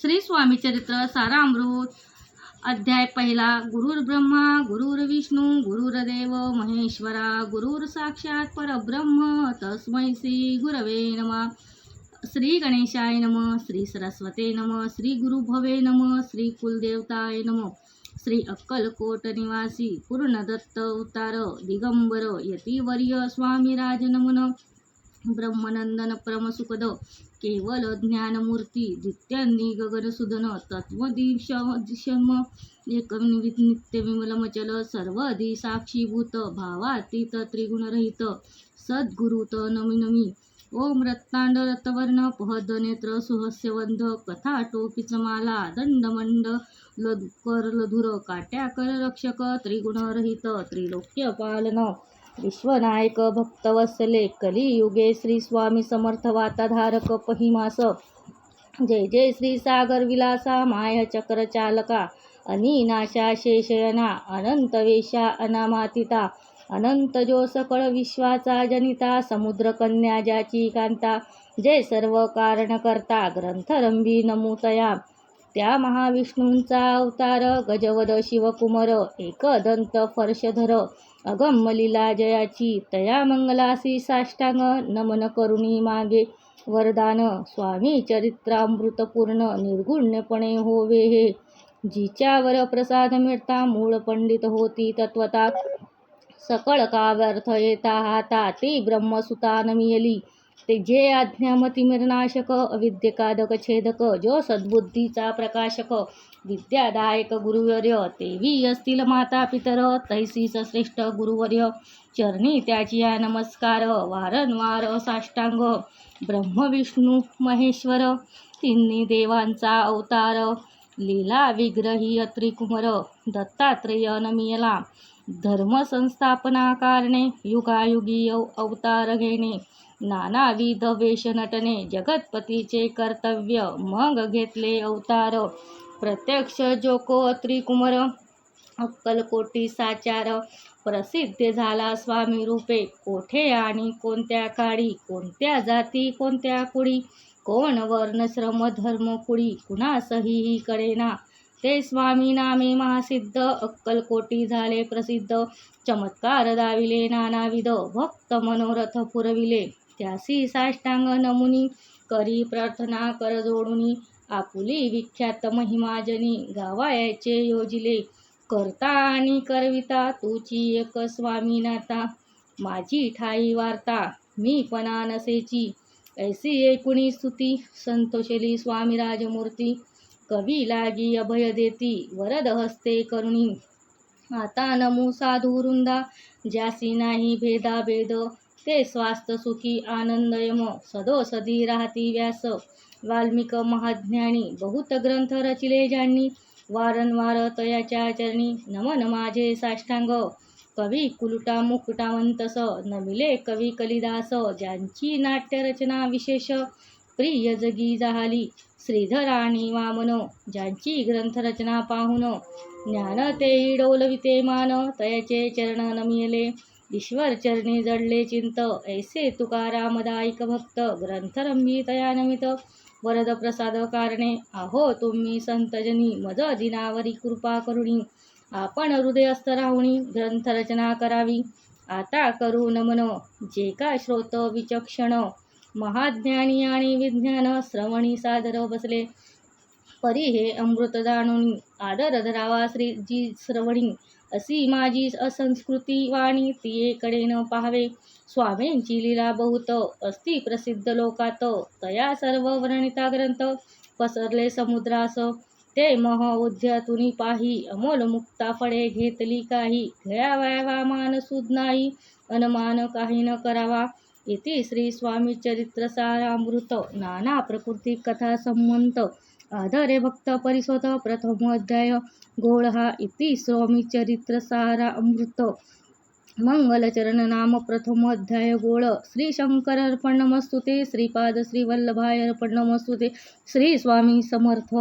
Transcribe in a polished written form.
श्री स्वामी चरित्र सारामृत अध्याय पहिला। गुरुर ब्रह्मा गुरुर्विष्णू गुरुर्देव महेश्वरा गुरुर साक्षात परब्रह्म तस्मै श्री गुरवे नमः। श्री गणेशाय नमः, श्री सरस्वते नमः, श्री गुरुभवे नमः, श्री कुलदेवताय नमः। श्री अक्कलकोट निवासी पूर्णदत्त अवतार दिगंबर यतिवर्य स्वामी राजनमन ब्रह्मनंदन परमसुखद केवल ज्ञानमूर्ती द्वित्यांनी गगनसुदन तत्वदिशम नित्य विमलमचल सर्वदी साक्षीभूत भावातीत त्रिगुणरहित सद्गुरुत नमी नमी। ओम रत्तांड रत्तवर्ण पहदनेत्र सुहस्यवंध कथाटोपिचमाला दंडमंड लधुर काट्याकर रक्षक त्रिगुणरहित त्रिलोक्य पालन विश्वनायक भक्तवत्सले कलियुगे श्री स्वामी समर्थ वाताधारक पहिमास। जय जय श्री सागर विलासा माय चक्र चालका अनिनाशा शेषयना अनंत वेशा अनामातिता अनंत जो सकळ विश्वाचा जनिता समुद्र कन्या ज्याची कांता। जय सर्व कारण करता ग्रंथरंभी नमुतया त्या महाविष्णूंचा अवतार गजवद शिवकुमार एकदंत फर्शधर अगम लीला जयाची तया मंगलासी साष्टांग नमन करुणी मागे वरदान। स्वामी चरित्रामृतपूर्ण निर्गुण्यपणे होवे हे जिच्यावर प्रसाद मिळता मूळ पंडित होती तत्वता सकळ का व्यर्थ येता हाता ती ब्रह्मसुता नमियली ते जे आज्ञामतिमिरनाशक अविद्येकादक छेदक जो सद्बुद्धीचा प्रकाशक विद्यादायक गुरुवर्य तेवी असतील माता पितर तैसीच श्रेष्ठ गुरुवर्य चरणी त्याची नमस्कार वारंवार साष्टांग। ब्रह्म विष्णू महेश्वर तिन्ही देवांचा अवतार लीला विग्रही त्रिकुमार दत्तात्रेय नमियला धर्म संस्थापना कारणे युगायुगी अवतार घेणे नानाविध वेश नटने जगतपतीचे कर्तव्य मग घेतले अवतार। प्रत्यक्ष जोको त्रिकुमार अक्कलकोटी साचार प्रसिद्ध झाला स्वामी रूपे कोठे आणि कोणत्या काळी कोणत्या जाती कोणत्या कुळी कोण वर्ण श्रम धर्म कुळी कुणासही कळेना ते स्वामी नामे महासिद्ध अक्कलकोटी झाले प्रसिद्ध चमत्कार दाविले नानाविध भक्त मनोरथ पुरविले त्यासी साष्टांग नमुनी करी प्रार्थना कर जोडुनी आपुली विख्यात महिमाजनी गावायाचे योजिले करता आणि करविता तुची एक स्वामी नाता माझी ठाई वार्ता मी पणा नसेची ऐसी एकुणी स्तुती संतोषली स्वामी राजमूर्ती कवी लागी अभय देती वरद हस्ते करुणी आता नमू साधू वृंदा ज्यासी नाही भेदा भेद ते स्वास्थ सुखी आनंदयम सदोसदी राहती व्यास वाल्मिक महाज्ञानी बहुत ग्रंथ रचिले ज्यांनी वारंवार तयाच्या चरणी नमन माझे साष्टांग। कवी कुलटा मुकुटावंतस नमिले कवी कलिदास ज्यांची नाट्यरचना विशेष प्रिय जगी जाहली श्रीधर आणि वामन ज्यांची ग्रंथरचना पाहुन ज्ञान ते डोलविते मान तयाचे चरण नमिले ईश्वर चरणी जडले चिंत ऐसे तुकारामदायिक भक्त ग्रंथरंभी तया नमित वरद प्रसाद कारणे आहो तुम्ही संतजनी मज दिनावरी कृपा करुणी आपण हृदयस्थ राहुणी ग्रंथरचना करावी आता करू नमन जे का श्रोत विचक्षण महाज्ञानी आणि विज्ञान श्रवणी सादर बसले परी हे अमृत जाणून आदर धरावा श्रीजी श्रवणी अशी माझी असंस्कृती वाणी तियेकडे न पाहावे स्वामींची लीला बहुत असती प्रसिद्ध लोकात तया सर्व वर्णिता ग्रंथ पसरले समुद्रास ते मह उद्यतुनी पाही अमोल मुक्ता फळे घेतली काही घ्यावा मान सुद नाही अनमान काही न करावा। इति श्री स्वामी चरित्र सारामृत नाना प्रकृती कथा संमंत आदरे भक्त परिसोत प्रथम अध्याय गोळहा इति स्वामी चरित्र सारामृत मंगलचरण नाम प्रथम अध्याय गोळ। श्री शंकर अर्पण नमस्तुते श्रीपाद श्री वल्लभाय अर्पण नमस्तुते श्री स्वामी समर्थ।